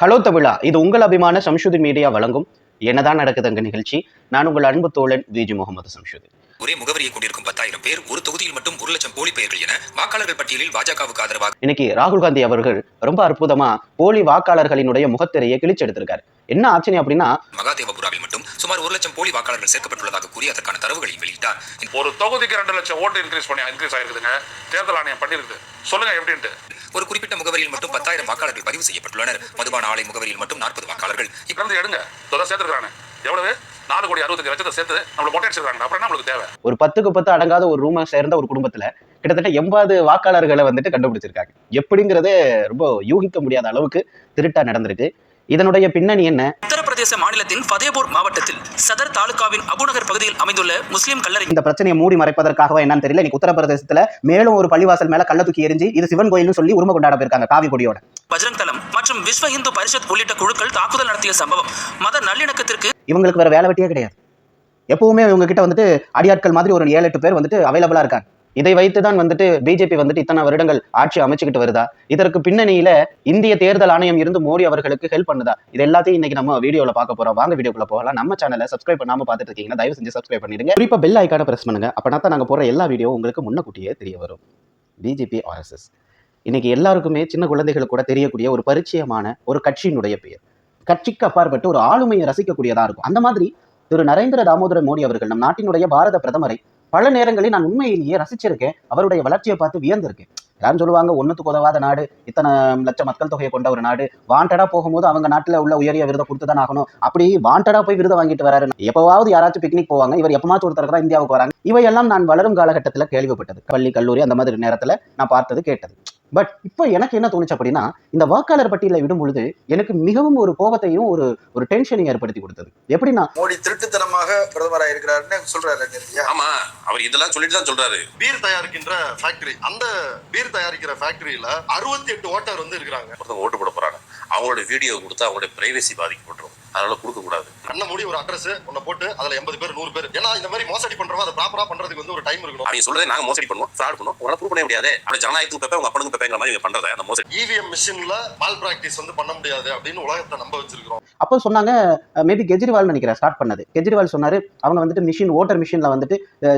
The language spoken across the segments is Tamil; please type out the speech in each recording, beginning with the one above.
ஹலோ தமிழா, இது உங்கள் அபிமான சம்ஷுதீன் மீடியா வழங்கும் என்னதான் நடக்குது அங்க நிகழ்ச்சி. நான் உங்கள் அன்பு தோழன் விஜி முகமது சம்ஷுதீன். ஒரே முகவரியை கொண்டிருக்கும் 10,000 பேர் ஒரு தொகுதியில் மட்டும் 1,00,000 போலி பெயர்கள் என வாக்காளர்கள் பட்டியலில் பாஜகவுக்கு ஆதரவாக இன்னைக்கு ராகுல் காந்தி அவர்கள் ரொம்ப அற்புதமா போலி வாக்காளர்களினுடைய முகத்திரையை கிழிச்சு எடுத்திருக்காரு. என்ன ஆச்சரியம் அப்படின்னா, மகாதேவபுராவில் மட்டும் சுமார் 1,00,000 போலி வாக்காளர்கள் சேர்க்கப்பட்டுள்ளதாக கூறி அதற்கான தரவுகளை வெளியிட்டார். ஒரு தொகுதிக்கு 2,00,000 ஓட்டு இன்க்ரீஸ் ஆயிருக்குதுங்க. தேர்தல் ஆணையம் பண்ணிருக்கு. சொல்லுங்க எப்படின்ட்டு. ஒரு குறிப்பிட்ட முகவரியில் மட்டும் 10,000 வாக்காளர்கள் பதிவு செய்யப்பட்டுள்ளனர். மதுபான ஆலை முகவரியில் மட்டும் 40 வாக்காளர்கள் இப்ப எடுங்க சேர்த்துருக்காங்க. எவ்வளவு 4,65,00,000 சேர்த்து நம்மள மொட்டை அடிச்சிருக்காங்க. அப்புறம் நம்மளுக்கு தேவை ஒரு 10க்கு 10 அடங்காத ஒரு ரூமை சேர்ந்த ஒரு குடும்பத்துல கிட்டத்தட்ட 80 வாக்காளர்களை கண்டுபிடிச்சிருக்காங்க. எப்படிங்கிறதே ரொம்ப யூகிக்க முடியாத அளவுக்கு திருட்டா நடந்திருக்கு. இதனுடைய பின்னணி என்ன? உத்தரப்பிரதேச மாநிலத்தின் ஃபதேபூர் மாவட்டத்தில் சதர் தாலுகாவின் அபுநகர் பகுதியில் அமைந்துள்ள முஸ்லிம் கல்லறை. இந்த பிரச்சனையை மூடி மறைப்பதற்காக என்னன்னு தெரியல, இன்னைக்கு உத்தரப்பிரதேசத்துல மேலும் ஒரு பள்ளிவாசல் மேல கள்ள தூக்கி எரிஞ்சு இது சிவன் கோயில்னு சொல்லி உரிமை கொண்டாட போயிருக்காங்க காவி கொடியோட. பஜ்ரங் தளம் மற்றும் விஸ்வ இந்து பரிஷத் உள்ளிட்ட குழுக்கள் தாக்குதல் நடத்திய சம்பவம் மத நல்லிணக்கத்திற்கு. இவங்களுக்கு வேற வேலை வெட்டியே கிடையாது. எப்பவுமே இவங்க கிட்ட அடியாட்கள் மாதிரி ஒரு 7-8 பேர் அவைலபிளா இருக்காங்க. இதை வைத்துதான் பிஜேபி இத்தனை வருடங்கள் ஆட்சி அமைச்சுக்கிட்டு வருதா? இதற்கு பின்னணியில இந்திய தேர்தல் ஆணையம் இருந்து மோடி அவர்களுக்கு ஹெல்ப் பண்ணுதா? இது எல்லாத்தையும் இன்னைக்கு நம்ம வீடியோல பார்க்க போறோம். வாங்க வீடியோக்குள்ள போகலாம். நம்ம சேனலை சப்ஸ்கிரைப் பண்ணாம பார்த்துட்டு இருக்கீங்கன்னா தயவு செஞ்சு சப்ஸ்கிரைப் பண்ணிடுங்க. குறிப்பா பெல் ஐக்கான பிரஸ் பண்ணுங்க. அப்பனா தான் நாங்க போற எல்லா வீடியோ உங்களுக்கு முன்னக்கூட்டியே தெரிய வரும். பிஜேபி ஆர்எஸ்எஸ் இன்னைக்கு எல்லாருக்குமே சின்ன குழந்தைகள் கூட தெரியக்கூடிய ஒரு பரிச்சயமான ஒரு கட்சியினுடைய பெயர். கட்சிக்கு அப்பாற்பட்டு ஒரு ஆளுமையை ரசிக்கக்கூடியதா இருக்கும். அந்த மாதிரி திரு நரேந்திர தாமோதர மோடி அவர்கள் நம் நாட்டினுடைய பாரத பிரதமரை பல நேரங்களில் நான் உண்மையிலேயே ரசிச்சிருக்கேன். அவருடைய வளர்ச்சியை பார்த்து வியந்திருக்கேன். யாரும் சொல்லுவாங்க, ஒன்னுத்துக்கு உதவாத நாடு, இத்தனை லட்சம் மக்கள் தொகையை கொண்ட ஒரு நாடு, வாண்டடா போகும்போது அவங்க நாட்டில் உள்ள உயரிய விருதை கொடுத்துதான் ஆகணும், அப்படி வாண்டடா போய் விருதை வாங்கிட்டு வராரு. எப்பவாவது யாராச்சும் பிக்னிக் போவாங்க, இவர் எப்பமாச்சும் ஒருத்தருக்கு தான் இந்தியாவுக்கு வராங்க. இவையெல்லாம் நான் வளரும் காலகட்டத்தில் கேள்விப்பட்டது. பள்ளி கல்லூரி அந்த மாதிரி நேரத்தில் நான் பார்த்தது கேட்டது. பட் இப்போ எனக்கு என்ன தோணுச்சு அப்படின்னா, இந்த வாக்காளர் பட்டியலை விடும் பொழுது எனக்கு மிகவும் ஒரு கோபத்தையும் ஒரு டென்ஷனையும் ஏற்படுத்தி கொடுத்தது. எப்படின்னா, மோடி திருட்டுத்தனமாக பிரதமராக இருக்கிறாருன்னு சொல்றாரு. ஆமா, அவர் இதெல்லாம் சொல்லிட்டு தான் சொல்றாரு. பீர் தயாரிக்கின்ற ஃபேக்டரி, அந்த பீர் தயாரிக்கிற ஃபேக்டரியில 68 ஓட்டர் இருக்கிறாங்க. ஒருத்தவங்க ஓட்டு போட போறாங்க, அவங்களோட வீடியோ கொடுத்தா அவங்களுடைய பிரைவசி பாதிக்கப்பட்டுரும். அதனால கொடுக்க கூடாது. கண்ண மூடி ஒரு அட்ரஸ் ஒன்ன போட்டு அதுல 80 பேர் 100 பேர். ஏன்னா இந்த மாதிரி மோசடி பண்றவங்க அதை ப்ராப்பரா பண்றதுக்கு ஒரு டைம் இருக்கணும். நீங்க சொல்றதே நாங்க மோசடி பண்ணுவோம், ஃப்ராட் பண்ணுவோம், உங்களால ப்ரூவ் பண்ண முடியாது. அப்படி ஜனநாயகத்துக்கு பெப்பே உங்க அப்பனுக்கு பெப்பேங்கிற மாதிரி இவங்க பண்றத அந்த மோசடி. இவிஎம் மிஷின்ல மால் பிராக்டிஸ் பண்ண முடியாது அப்படின்னு உலகத்தை நம்ப வச்சிருக்கிறோம். அப்போ சொன்னாங்க, மேபி கெஜ்ரிவால் நினைக்கிறேன் ஸ்டார்ட் பண்ணது. கெஜ்ரிவால் சொன்னாரு, அவங்க மிஷின் ஓட்டர் மிஷின்ல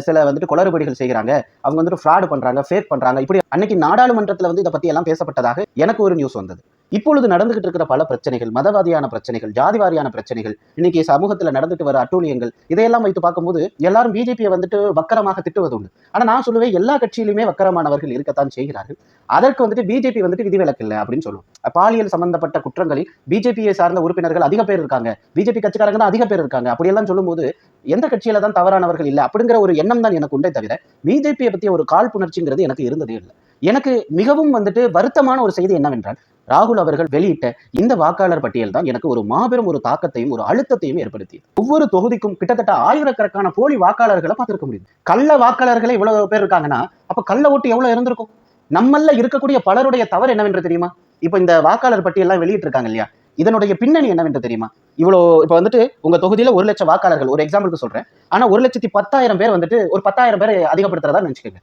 சில குளறுபடிகள் செய்கிறாங்க, அவங்க ஃப்ராட் பண்றாங்க, ஃபேக் பண்றாங்க. இப்படி அன்னைக்கு நாடாளுமன்றத்தில் இதை பத்தி எல்லாம் பேசப்பட்டதாக எனக்கு ஒரு நியூஸ் வந்தது. இப்பொழுது நடந்துகிட்டு இருக்கிற பல பிரச்சனைகள், மதவாதியான பிரச்சனைகள், ஜாதிவாரியான பிரச்சனைகள், இன்னைக்கு சமூகத்துல நடந்துட்டு வர அட்டூழியங்கள், இதையெல்லாம் வைத்து பார்க்கும்போது எல்லாரும் பிஜேபியை வக்கரமாக திட்டுவது உண்டு. ஆனா நான் சொல்லுவேன், எல்லா கட்சியிலுமே வக்கரமானவர்கள் இருக்கத்தான் செய்கிறார்கள். அதற்கு பிஜேபி விதிவிலக்கு இல்லை அப்படின்னு சொல்லுவோம். பாலியல் சம்பந்தப்பட்ட குற்றங்களில் பிஜேபியை சார்ந்த உறுப்பினர்கள் அதிக பேர் இருக்காங்க, பிஜேபி கட்சிக்காரங்க தான் அதிக பேர் இருக்காங்க. அப்படியெல்லாம் சொல்லும்போது எந்த கட்சியில தான் தவறானவர்கள் இல்லை அப்படிங்கிற ஒரு எண்ணம் தான் எனக்கு உண்டே தவிர பிஜேபியை பற்றிய ஒரு காழ்ப்புணர்ச்சிங்கிறது எனக்கு இருந்ததே இல்லை. எனக்கு மிகவும் வருத்தமான ஒரு செய்தி என்னவென்றால், ராகுல் அவர்கள் வெளியிட்ட இந்த வாக்காளர் பட்டியல் தான் எனக்கு ஒரு மாபெரும் ஒரு தாக்கத்தையும் ஒரு அழுத்தத்தையும் ஏற்படுத்தியது. ஒவ்வொரு தொகுதிக்கும் கிட்டத்தட்ட ஆயிரக்கணக்கான போலி வாக்காளர்களை பார்த்திருக்க முடியுது. கள்ள வாக்காளர்களே இவ்வளவு பேர் இருக்காங்கன்னா அப்ப கள்ள ஓட்டு எவ்வளவு இருந்திருக்கும்? நம்மள இருக்கக்கூடிய பலருடைய தவறு என்னவென்று தெரியுமா? இப்ப இந்த வாக்காளர் பட்டியல் வெளியிட்டு இருக்காங்க இல்லையா, இதனுடைய பின்னணி என்னவென்று தெரியுமா? இவ்வளோ இப்ப உங்க தொகுதியில 1,00,000 வாக்காளர்கள், ஒரு எக்ஸாம்பிளுக்கு சொல்றேன். ஆனா 1,10,000 பேர் ஒரு 10,000 பேர் அதிகப்படுத்துறதா நினைச்சுக்கோங்க.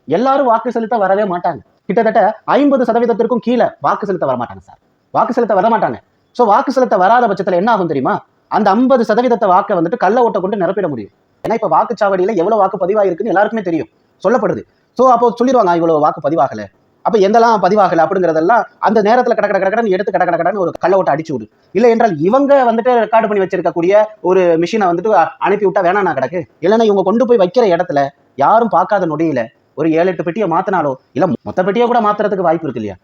எல்லாரும் வாக்கு செலுத்த வரவே மாட்டாங்க. கிட்டத்தட்ட 50% கீழே வாக்கு செலுத்த வரமாட்டாங்க சார். வாக்கு செலுத்த வர மாட்டாங்க. சோ வாக்கு செலுத்த வராத பட்சத்துல என்ன ஆகும் தெரியுமா? அந்த 50% வாக்கை கள்ள ஓட்டை கொண்டு நிரப்பிட முடியும். ஏன்னா இப்ப வாக்குச்சாவடியில எவ்வளவு வாக்கு பதிவாயிருக்குன்னு எல்லாருக்குமே தெரியும், சொல்லப்படுது. சோ அப்போ சொல்லிடுவாங்க, இவ்வளவு வாக்கு பதிவாகல, அப்ப எந்தெல்லாம் பதிவாகல அப்படிங்கறதெல்லாம் அந்த நேரத்துல கடன்னு எடுத்து கடன்னு ஒரு கள்ள ஓட்டை அடிச்சு விடு. இல்லை என்றால் இவங்க ரெக்கார்டு பண்ணி வச்சிருக்கக்கூடிய ஒரு மிஷினை அனுப்பி விட்டா வேணாம் கிடக்கு. இல்லைன்னா இவங்க கொண்டு போய் வைக்கிற இடத்துல யாரும் பார்க்காத நொடியில ஒரு 7-8 பெட்டியை மாத்தினாலோ இல்ல மொத்த பெட்டியை கூட மாத்துறதுக்கு வாய்ப்பு இருக்கு இல்லையா?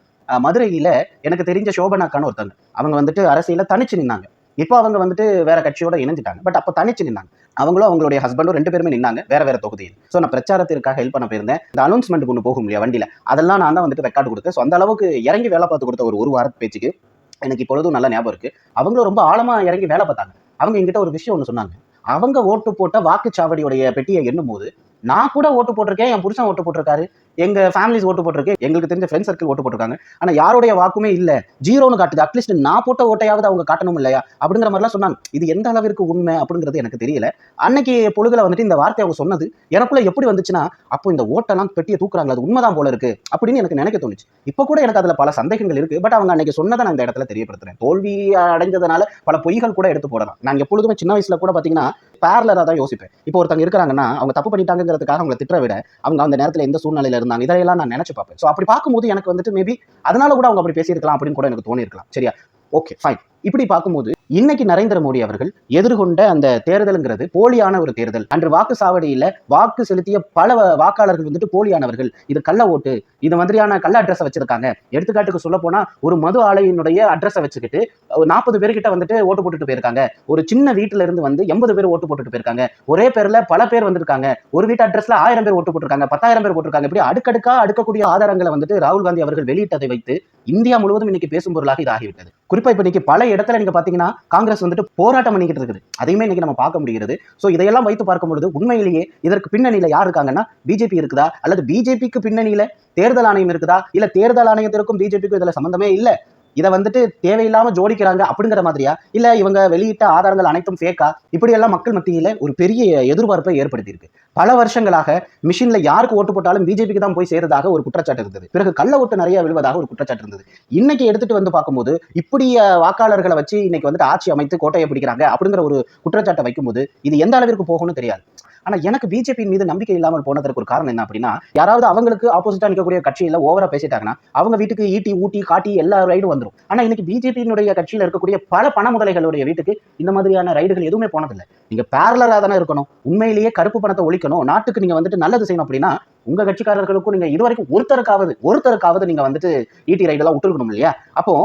மதுரையில எனக்கு தெரிஞ்ச சோபனாக்கான ஒருத்தங்க, அவங்க அரசியல தனிச்சு நின்னாங்க. இப்போ அவங்க வேற கட்சியோட இணைஞ்சிட்டாங்க. பட் அப்ப தனிச்சு நின்னாங்க. அவங்களும் அவங்களுடைய ஹஸ்பண்டும் 2 பேருமே நின்னாங்க வேற தொகுதியில். ஸோ நான் பிரச்சாரத்திற்காக ஹெல்ப் பண்ண போயிருந்தேன். இந்த அனௌன்ஸ்மெண்ட் ஒன்று போகும் இல்லையா வண்டியில, அதெல்லாம் நான் தான் ரெக்கார்டு கொடுத்தேன். ஸோ அந்த அளவுக்கு இறங்கி வேலை பார்த்து கொடுத்த ஒரு வார பேச்சுக்கு எனக்கு இப்பொழுதும் நல்ல ஞாபகம் இருக்கு. அவங்களும் ரொம்ப ஆழமா இறங்கி வேலை பார்த்தாங்க. அவங்க என்கிட்ட ஒரு விஷயம் ஒன்று சொன்னாங்க. அவங்க ஓட்டு போட்ட வாக்குச்சாவடியுடைய பெட்டியை எண்ணும் போது நான் கூட ஓட்டு போட்டிருக்கேன், என் புருஷன் ஓட்டு போட்டிருக்காரு, எங்க ஃபேமிலிஸ் ஓட்டு போட்டிருக்கு, எங்களுக்கு தெரிஞ்ச ஃப்ரெண்ட் சர்க்கிள் ஓட்டு போட்டிருக்காங்க, ஆனா யாருடைய வாக்குமே இல்ல, ஜீரோன்னு காட்டுது, அட்லீஸ்ட் நான் போட்ட ஓட்டையாவது அவங்க காட்டணும் இல்லையா அப்படிங்கிற மாதிரிலாம் சொன்னாங்க. இது எந்த அளவிற்கு உண்மை அப்படிங்கிறது எனக்கு தெரியல. அன்னைக்கு பொழுதுல வந்துட்டு இந்த வார்த்தை அவங்க சொன்னது எனக்குள்ள எப்படி வந்துச்சுன்னா, அப்போ இந்த ஓட்டெல்லாம் பெட்டியை தூக்குறாங்க, அது உண்மைதான் போல இருக்கு அப்படின்னு எனக்கு நினைக்க தோணுச்சு. இப்போ கூட எனக்கு அதுல பல சந்தேகங்கள் இருக்கு. பட் அவங்க அன்னைக்கு சொன்னதை நான் இந்த இடத்துல தெரியப்படுத்துறேன். தோல்வி அடைஞ்சதுனால பல பொய்கள் கூட எடுத்து போடலாம். நான் எப்பொழுதுமே சின்ன வயசுல கூட பாத்தீங்கன்னா பேரலரா தான் யோசிப்பேன். இப்போ ஒருத்தங்க இருக்காங்கன்னா அவங்க தப்பு பண்ணிட்டாங்கிறதுக்காக அவங்களை திட்ட விட அவங்க அந்த நேரத்துல எந்த சூழ்நிலையில இருந்தாங்க இதெல்லாம் நான் நினைச்சு பார்ப்பேன். ஸோ அப்படி பார்க்கும்போது எனக்கு வந்துட்டு மேபி அதனால கூட அவங்க அப்படி பேசியிருக்கலாம் அப்படின்னு கூட எனக்கு தோணி இருக்கலாம். சரியா, ஓகே ஃபைன். இப்படி பார்க்கும்போது இன்னைக்கு நரேந்திர மோடி அவர்கள் எதிர்கொண்ட அந்த தேர்தலுங்கிறது போலியான ஒரு தேர்தல். அன்று வாக்கு சாவடியில வாக்கு செலுத்திய பல வாக்காளர்கள் வந்துட்டு போலியானவர்கள், இது கள்ள ஓட்டு, இது மாதிரியான கள்ள அட்ரஸ் வச்சிருக்காங்க. எடுத்துக்காட்டுக்கு சொல்ல போனா ஒரு மது ஆலையினுடைய அட்ரஸை வச்சுக்கிட்டு 40 பேர்கிட்ட வந்துட்டு ஓட்டு போட்டுட்டு போயிருக்காங்க. ஒரு சின்ன வீட்டுல இருந்து வந்து 80 பேர் ஓட்டு போட்டுட்டு போயிருக்காங்க. ஒரே பேர்ல பல பேர் வந்திருக்காங்க. ஒரு வீட்டு அட்ரஸ்ல 1000 பேர் ஓட்டு போட்டிருக்காங்க, 10,000 பேர் போட்டிருக்காங்க. இப்படி அடுக்கடுக்கா அடுக்கக்கூடிய ஆதாரங்களை வந்துட்டு ராகுல் காந்தி அவர்கள் வெளியிட்டதை வைத்து இந்தியா முழுவதும் இன்னைக்கு பேசும் பொருளாக இது ஆகிவிட்டது. குறிப்பா இப்ப இன்னைக்கு பல இடத்துல நீங்க பாத்தீங்கன்னா காங்கிரஸ் வந்துட்டு போராட்டம் பண்ணிக்கிட்டு இருக்குது. அதையுமே இன்னைக்கு நம்ம பார்க்க முடிகிறது. சோ இதையெல்லாம் வைத்து பார்க்கும்பொழுது உண்மையிலேயே இதற்கு பின்னணியில யார் இருக்காங்கன்னா பிஜேபி இருக்குதா, அல்லது பிஜேபிக்கு பின்னணியில தேர்தல் ஆணையம் இருக்குதா, இல்ல தேர்தல் ஆணையத்திற்கும் பிஜேபிக்கும் இதுல சம்பந்தமே இல்ல, இதை வந்துட்டு தேவையில்லாம ஜோடிக்கிறாங்க அப்படிங்கிற மாதிரியா, இல்ல இவங்க வெளியிட்ட ஆதாரங்கள் அனைத்தும் ஃபேக்கா, இப்படி எல்லாம் மக்கள் மத்தியில ஒரு பெரிய எதிர்பார்ப்பை ஏற்படுத்தி இருக்கு. பல வருஷங்களாக மிஷின்ல யாருக்கு ஓட்டு போட்டாலும் பிஜேபிக்கு தான் போய் சேருவதாக ஒரு குற்றச்சாட்டு இருந்தது. பிறகு கள்ள ஓட்டு நிறைய விழுவதாக ஒரு குற்றச்சாட்டு இருந்தது. இன்னைக்கு எடுத்துட்டு வந்து பார்க்கும்போது இப்படி வாக்காளர்களை வச்சு இன்னைக்கு வந்துட்டு ஆட்சி அமைத்து கோட்டையை பிடிக்கிறாங்க அப்படிங்கிற ஒரு குற்றச்சாட்டை வைக்கும்போது இது எந்த அளவிற்கு போகும்னு தெரியாது. ஆனா எனக்கு பிஜேபி மீது நம்பிக்கை இல்லாமல் போனதற்கு ஒரு காரணம் என்ன அப்படின்னா, யாராவது அவங்களுக்கு ஆப்போசிட்டா நிற்கக்கூடிய கட்சியில ஓவரா பேசிட்டாங்கன்னா அவங்க வீட்டுக்கு ஈட்டி ஊட்டி காட்டி எல்லா ரைடும் வந்துடும். ஆனா இன்னைக்கு பிஜேபியினுடைய கட்சியில இருக்கக்கூடிய பல பண முதலைகளுடைய வீட்டுக்கு இந்த மாதிரியான ரைடுகள் எதுவுமே போனதில்லை. நீங்க பேரலரா தானே இருக்கணும். உண்மையிலேயே கருப்பு பணத்தை ஒழிக்கணும், நாட்டுக்கு நீங்க வந்துட்டு நல்லது செய்யணும் அப்படின்னா உங்க கட்சிக்காரர்களுக்கும் நீங்க இதுவரைக்கும் ஒருத்தருக்காவது நீங்க வந்துட்டு ஈட்டி ரைடு எல்லாம் விட்டுருக்கணும் இல்லையா? அப்போ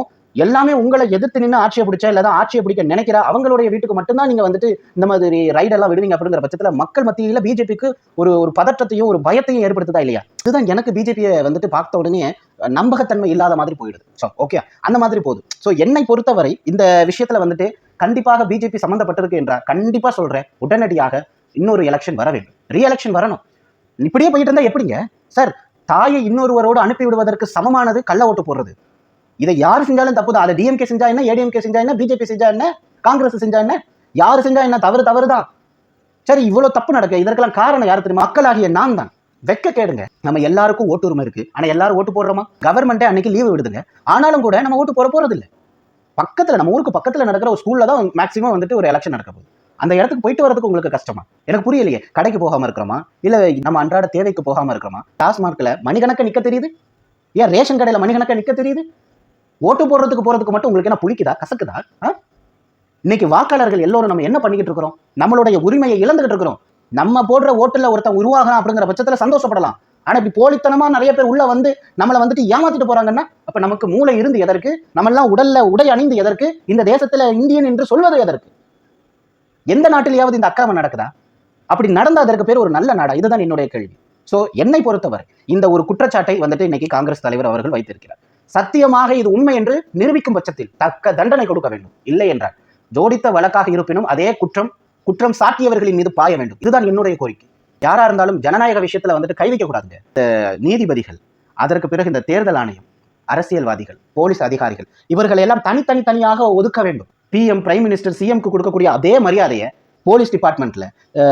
எல்லாமே உங்களை எதிர்த்து நின்று ஆட்சியை பிடிச்சா இல்லதான் ஆட்சியை பிடிக்க நினைக்கிற அவங்களுடைய வீட்டுக்கு மட்டும்தான் நீங்க வந்துட்டு இந்த மாதிரி ரைடெல்லாம் விடுவீங்க அப்படிங்கிற பட்சத்துல மக்கள் மத்தியில பிஜேபிக்கு ஒரு பதற்றத்தையும் ஒரு பயத்தையும் ஏற்படுத்துதா இல்லையா? இதுதான் எனக்கு பிஜேபியை வந்துட்டு பார்த்த உடனே நம்பகத்தன்மை இல்லாத மாதிரி போயிடுது. ஸோ ஓகே, அந்த மாதிரி போகுது. ஸோ என்னை பொறுத்தவரை இந்த விஷயத்துல வந்துட்டு கண்டிப்பாக பிஜேபி சம்பந்தப்பட்டிருக்கு என்றால் கண்டிப்பா சொல்றேன், உடனடியாக இன்னொரு எலெக்ஷன் வர வேண்டும், ரீஎலெக்ஷன் வரணும். இப்படியே போயிட்டு இருந்தா எப்படிங்க சார்? தாயை இன்னொருவரோடு அனுப்பி விடுவதற்கு சமமானது கள்ள ஓட்டு போடுறது. இதை யாரு செஞ்சாலும் தப்பு தான். அதை டிஎம்கே செஞ்சா என்ன, ஏடிஎம்கே செஞ்சா என்ன, பிஜேபி செஞ்சா என்ன, காங்கிரஸ் செஞ்சா என்ன, யாரு செஞ்சா என்ன, தவறு தான். சரி, இவ்வளவு தப்பு நடக்க இதற்கெல்லாம் காரணம் யாரு தெரியுமா? மக்களாகிய நான் தான். வெக்க கேடுங்க. நம்ம எல்லாருக்கும் ஓட்டு உரிமை இருக்கு, ஆனா எல்லாரும் ஓட்டு போடுறோமா? கவர்மெண்டே அன்னைக்கு லீவு விடுதுங்க, ஆனாலும் கூட நம்ம ஓட்டு போறது இல்லை. பக்கத்துல நம்ம ஊருக்கு பக்கத்துல நடக்கிற ஒரு ஸ்கூல்ல தான் மேக்சிமம் வந்துட்டு ஒரு எலெக்ஷன் நடக்க போகுது. அந்த இடத்துக்கு போயிட்டு வரதுக்கு உங்களுக்கு கஷ்டமா? எனக்கு புரியலையே. கடைக்கு போகாம இருக்கிறோமா, இல்ல நம்ம அன்றாட தேவைக்கு போகாம இருக்கிறோமா? டாஸ்மார்க்ல மணிக்கணக்க நிக்க தெரியுது, ஏன் ரேஷன் கடையில மணிக்கணக்க நிக்க தெரியுது? ஓட்டு போறதுக்கு மட்டும் உங்களுக்கு என்ன புளிக்குதா, கசக்குதா? இன்னைக்கு வாக்காளர்கள் எல்லோரும் நம்ம என்ன பண்ணிக்கிட்டு இருக்கிறோம்? நம்மளுடைய உரிமையை இழந்துகிட்டு இருக்கிறோம். நம்ம போடுற ஓட்டுல ஒருத்தன் உருவாகலாம் அப்படிங்கிற பட்சத்துல சந்தோஷப்படலாம். ஆனா இப்படி போலித்தனமா நிறைய பேர் உள்ள வந்து நம்மளை வந்துட்டு ஏமாத்திட்டு போறாங்கன்னா அப்ப நமக்கு மூளை இருந்து எதற்கு? நம்ம எல்லாம் உடல்ல உடை அணிந்து எதற்கு? இந்த தேசத்துல இந்தியன் என்று சொல்வது எதற்கு? எந்த நாட்டிலேயாவது இந்த அக்கிரமம் நடக்குதா? அப்படி நடந்தா அதற்கு பேர் ஒரு நல்ல நாடா? இதுதான் என்னுடைய கேள்வி. சோ என்னை பொறுத்தவரை இந்த ஒரு குற்றச்சாட்டை வந்துட்டு இன்னைக்கு காங்கிரஸ் தலைவர் அவர்கள் வைத்திருக்கிறார். சத்தியமாக இது உண்மை என்று நிரூபிக்கும் பட்சத்தில் தக்க தண்டனை கொடுக்க வேண்டும். இல்லை என்றால் ஜோடித்த வழக்காக இருப்பினும் அதே குற்றம் சாட்டியவர்களின் மீது பாய வேண்டும். இதுதான் என்னுடைய கோரிக்கை. யாரா இருந்தாலும் ஜனநாயக விஷயத்துல வந்துட்டு கை வைக்க கூடாதுங்க. இந்த நீதிபதிகள், அதற்கு பிறகு இந்த தேர்தல் ஆணையம், அரசியல்வாதிகள், போலீஸ் அதிகாரிகள், இவர்கள் எல்லாம் தனித்தனியாக ஒதுக்க வேண்டும். பிஎம், பிரைம் மினிஸ்டர், சிஎம்க்கு கொடுக்கக்கூடிய அதே மரியாதையை போலீஸ் டிபார்ட்மெண்ட்ல,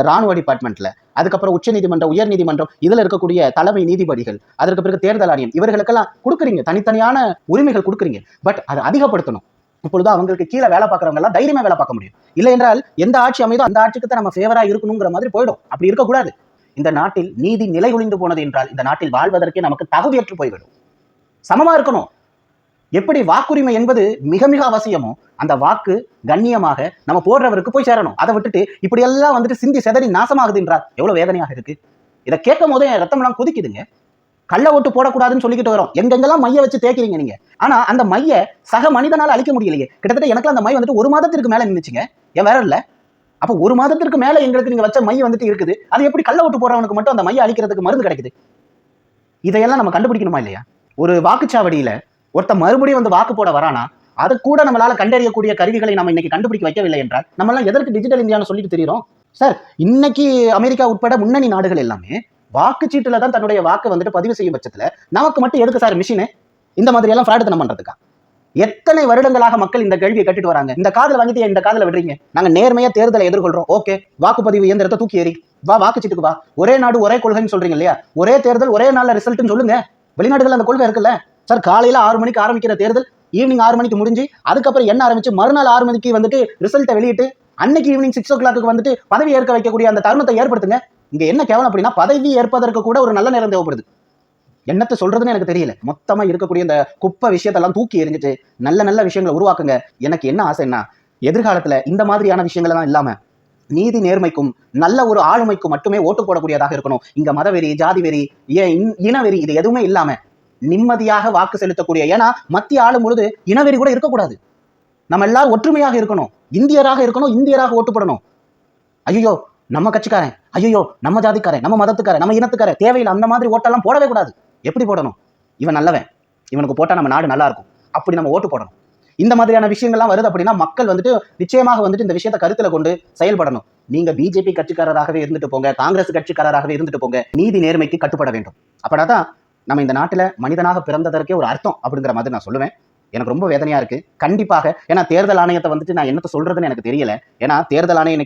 ராணுவ டிபார்ட்மெண்ட்ல, அதுக்கப்புறம் உச்ச நீதிமன்றம், உயர் நீதிமன்றம், இதுல இருக்கக்கூடிய தலைமை நீதிபதிகள், அதற்கு பிறகு தேர்தல் ஆணையம், இவர்களுக்கெல்லாம் கொடுக்குறீங்க, தனித்தனியான உரிமைகள் கொடுக்குறீங்க. பட் அதை அதிகப்படுத்தணும். இப்பொழுது அவங்களுக்கு கீழே வேலை பார்க்கறவங்க எல்லாம் தைரியமா வேலை பார்க்க முடியும். இல்லை என்றால் எந்த ஆட்சி அமைதோ அந்த ஆட்சிக்கு தான் நம்ம ஃபேவரா இருக்கணுங்கிற மாதிரி போயிடும். அப்படி இருக்கக்கூடாது. இந்த நாட்டில் நீதி நிலை குலைந்து போனது என்றால் இந்த நாட்டில் வாழ்வதற்கே நமக்கு தகுதியற்று போய்விடும். சமமா இருக்கணும். எப்படி வாக்குரிமை என்பது மிக மிக அவசியமோ அந்த வாக்கு கண்ணியமாக நம்ம போடுறவருக்கு போய் சேரணும். அதை விட்டுட்டு இப்படி எல்லாம் வந்துட்டு சிந்தி செதறி நாசமாகுது என்றால் எவ்வளவு வேதனையாக இருக்கு. இதை கேட்கும் போதே என் ரத்தம் எல்லாம் கொதிக்குதுங்க. கள்ள ஓட்டு போடக்கூடாதுன்னு சொல்லிக்கிட்டு வரோம். எங்கெங்கெல்லாம் மைய வச்சு தேய்க்கிறீங்க நீங்க. ஆனா அந்த மைய சக மனிதனால அழிக்க முடியலையே. கிட்டத்தட்ட எனக்கு அந்த மை வந்துட்டு 1 மாதத்திற்கு மேல நின்னுச்சுங்க. ஏன் வேற இல்ல? அப்ப 1 மாதத்திற்கு மேல எங்களுக்கு நீங்க வச்ச மை வந்துட்டு இருக்குது. அது எப்படி கள்ள ஓட்டு போறவனுக்கு மட்டும் அந்த மைய அழிக்கிறதுக்கு மருந்து கிடைக்குது? இதையெல்லாம் நம்ம கண்டுபிடிக்கணுமா இல்லையா? ஒரு வாக்குச்சாவடியில ஒருத்த மறுபடியும் வந்து வாக்கு போட வரானா அதை கூட நம்மளால கண்டறியக்கூடிய கருவிகளை நம்ம இன்னைக்கு கண்டுபிடிக்க வைக்கவில்லை என்றால் நம்ம எல்லாம் எதற்கு டிஜிட்டல் இந்தியான்னு சொல்லிட்டு தெரியும் சார்? இன்னைக்கு அமெரிக்கா உட்பட முன்னணி நாடுகள் எல்லாமே வாக்குச்சீட்டுல தான் தன்னுடைய வாக்கை வந்துட்டு பதிவு செய்யும் பட்சத்துல நமக்கு மட்டும் எதுக்கு சார் மிஷின்? இந்த மாதிரி எல்லாம் ஃப்ராடுத்தனம் பண்றதுக்கா? எத்தனை வருடங்களாக மக்கள் இந்த கேள்வியை கட்டிட்டு வராங்க. இந்த காதுல வாங்கிட்டு இந்த காதுல விடுறீங்க. நாங்க நேர்மையா தேர்தலை எதிர்கொள்றோம், ஓகே, வாக்குப்பதிவு இயந்திரத்தை தூக்கி ஏறி வா, வாக்குச்சீட்டுக்கு வா, ஒரே நாடு ஒரே கொள்கைன்னு சொல்றீங்க இல்லையா, ஒரே தேர்தல் ஒரே நாள்ல ரிசல்ட்னு சொல்லுங்க. வெளிநாடுகள் அந்த கொள்கை இருக்குல்ல சார். காலையில 6 மணிக்கு ஆரம்பிக்கிற தேர்தல் ஈவினிங் 6 மணிக்கு முடிஞ்சு அதுக்கப்புறம் என்ன ஆரம்பிச்சு மறுநாள் 6 மணிக்கு வந்துட்டு ரிசல்ட்டை வெளியிட்டு அன்னைக்கு ஈவினிங் 6 o'clock வந்துட்டு பதவி ஏற்க வைக்கக்கூடிய அந்த தருணத்தை ஏற்படுத்துங்க. இங்க என்ன கேவலம் அப்படின்னா, பதவி ஏற்பதற்கு கூட ஒரு நல்ல நேரம் தேவைப்படுது. என்னத்தை சொல்றதுன்னு எனக்கு தெரியல. மொத்தமா இருக்கக்கூடிய இந்த குப்பை விஷயத்தெல்லாம் தூக்கி எறிஞ்சிட்டு நல்ல நல்ல விஷயங்களை உருவாக்குங்க. எனக்கு என்ன ஆசைன்னா, எதிர்காலத்துல இந்த மாதிரியான விஷயங்கள் எல்லாம் இல்லாம நீதி நேர்மைக்கும் நல்ல ஒரு ஆளுமைக்கும் மட்டுமே ஓட்டு போடக்கூடியதாக இருக்கணும். இங்க மதவெறி, ஜாதி வெறி, இனவெறி இது எதுவுமே இல்லாம நிம்மதியாக வாக்கு செலுத்தக்கூடிய, ஏன்னா மத்திய ஆளும் பொழுது இனவெறி கூட இருக்கக்கூடாது. நம்ம எல்லாரும் ஒற்றுமையாக இருக்கணும், இந்தியராக இருக்கணும், இந்தியராக ஓட்டு போடணும். ஐயோ நம்ம கட்சிக்காரன், ஐயோ நம்ம ஜாதிக்காரன், நம்ம மதத்துக்காரன், நம்ம இனத்துக்காரன், தேவையில்லை அந்த மாதிரி ஓட்டெல்லாம் போடவே கூடாது. எப்படி போடணும்? இவன் நல்லவன், இவனுக்கு போட்டா நம்ம நாடு நல்லா இருக்கும், அப்படி நம்ம ஓட்டு போடணும். இந்த மாதிரியான விஷயங்கள்லாம் வருது அப்படின்னா மக்கள் வந்துட்டு நிச்சயமாக வந்துட்டு இந்த விஷயத்தை கருத்துல கொண்டு செயல்படணும். நீங்க பிஜேபி கட்சிக்காரராகவே இருந்துட்டு போங்க, காங்கிரஸ் கட்சிக்காரராகவே இருந்துட்டு போங்க, நீதி நேர்மைக்கு கட்டுப்பட வேண்டும். அப்படின்னா நம்ம இந்த நாட்டுல மனிதனாக பிறந்ததற்கே ஒரு அர்த்தம் அப்படிங்கிற மாதிரி நான் சொல்லுவேன். எனக்கு ரொம்ப வேதனையா இருக்கு கண்டிப்பாக. ஏன்னா தேர்தல் ஆணையத்தை வந்துட்டு நான் என்னத்த சொல்றதுன்னு எனக்கு தெரியல. ஏன்னா தேர்தல் ஆணையம்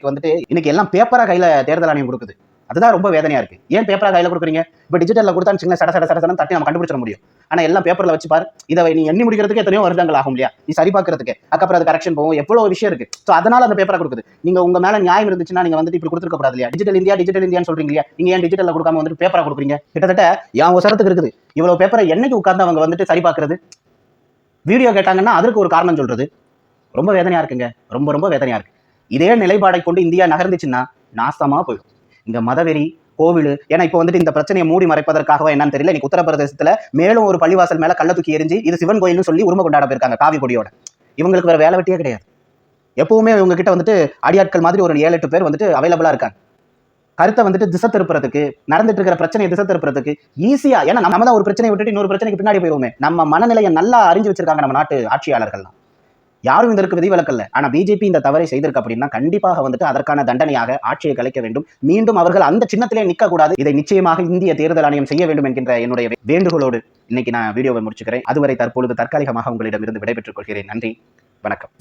இன்னைக்கு எல்லாம் பேப்பரா கையில தேர்தல் ஆணையம் கொடுக்குது. அதுதான் ரொம்ப வேதனையா இருக்கு. ஏன் பேப்பரா கையில கொடுக்குறீங்க? இப்ப டிஜிட்டல்ல கொடுத்தான்னு சட தட்டி நம்ம கண்டுபிடிச்சிட முடியும். ஆனா எல்லாம் பேப்பர்ல வச்சு பாரு, இதை நீ எண்ணி முடிக்கிறதுக்கு எத்தனையோ வருடங்கள் ஆகும் இல்லையா, நீ சரி பார்க்கறதுக்கு. அதுக்கப்புறம் அது கரெக்ஷன் போகும், எவ்வளவு விஷயம் இருக்கு. ஸோ அதனால அந்த பேப்பரா கொடுக்குது. நீங்க உங்க மேல நியாயம் இருந்துச்சுன்னா நீங்க வந்துட்டு இப்படி கொடுத்துருக்க கூடாது இல்லையா? டிஜிட்டல் இந்தியான்னு சொல்றீங்க இல்லையா, நீங்க ஏன் டிஜிட்டல்ல கொடுக்காம வந்துட்டு பேப்பரா கொடுக்குறீங்க? கிட்டத்தட்ட என் உசரத்துக்கு இருக்குது. இவ்வளவு பேப்பரை என்னைக்கு உட்கார்ந்து அவங்க வந்துட்டு சரி பார்க்கறது? வீடியோ கேட்டாங்கன்னா அதற்கு ஒரு காரணம் சொல்றது. ரொம்ப வேதனையா இருக்குங்க, ரொம்ப ரொம்ப வேதனையா இருக்கு. இதே நிலைப்பாடை கொண்டு இந்தியா நகர்ந்துச்சுன்னா நாசமா போயிடும். இங்க மதவெறி, கோவில், ஏன்னா இப்போ வந்துட்டு இந்த பிரச்சனையை மூடி மறைப்பதற்காகவா என்னன்னு தெரியல, இன்னைக்கு உத்தரப்பிரதேசத்துல மேலும் ஒரு பள்ளிவாசல் மேல கள்ள தூக்கி எரிஞ்சு இது சிவன் கோயில்னு சொல்லி உரிமை கொண்டாட போயிருக்காங்க காவி கொடியோட. இவங்களுக்கு வேற வேலை வெட்டியே கிடையாது. எப்பவுமே இவங்க கிட்ட வந்துட்டு அடியாட்கள் மாதிரி ஒரு 7-8 பேர் வந்துட்டு அவைலபிளா இருக்காங்க. கருத்தை வந்துட்டு திசை திருப்புறதுக்கு, நடந்துட்டு இருக்கிற பிரச்சனையை திசை திருப்புறதுக்கு ஈஸியா. ஏன்னா நம்ம தான் ஒரு பிரச்சனையை விட்டுட்டு இன்னொரு பிரச்சனைக்கு பின்னாடி போயிருவோமே. நம்ம மனநிலையை நல்லா அறிஞ்சு வச்சிருக்காங்க நம்ம நாட்டு ஆட்சியாளர்கள்லாம். யாரும் இதற்கு விதிவிலக்கல்ல. ஆனா பிஜேபி இந்த தவறை செய்திருக்கு அப்படின்னா கண்டிப்பாக வந்துட்டு அதற்கான தண்டனையாக ஆட்சியை கலைக்க வேண்டும். மீண்டும் அவர்கள் அந்த சின்னத்திலே நிற்க கூடாது. இதை நிச்சயமாக இந்திய தேர்தல் ஆணையம் செய்ய வேண்டும் என்கின்ற என்னுடைய வேண்டுகோளோடு இன்னைக்கு நான் வீடியோவை முடிச்சுக்கிறேன். அதுவரை தற்பொழுது தற்காலிகமாக உங்களிடமிருந்து விடைபெற்றுக் கொள்கிறேன். நன்றி, வணக்கம்.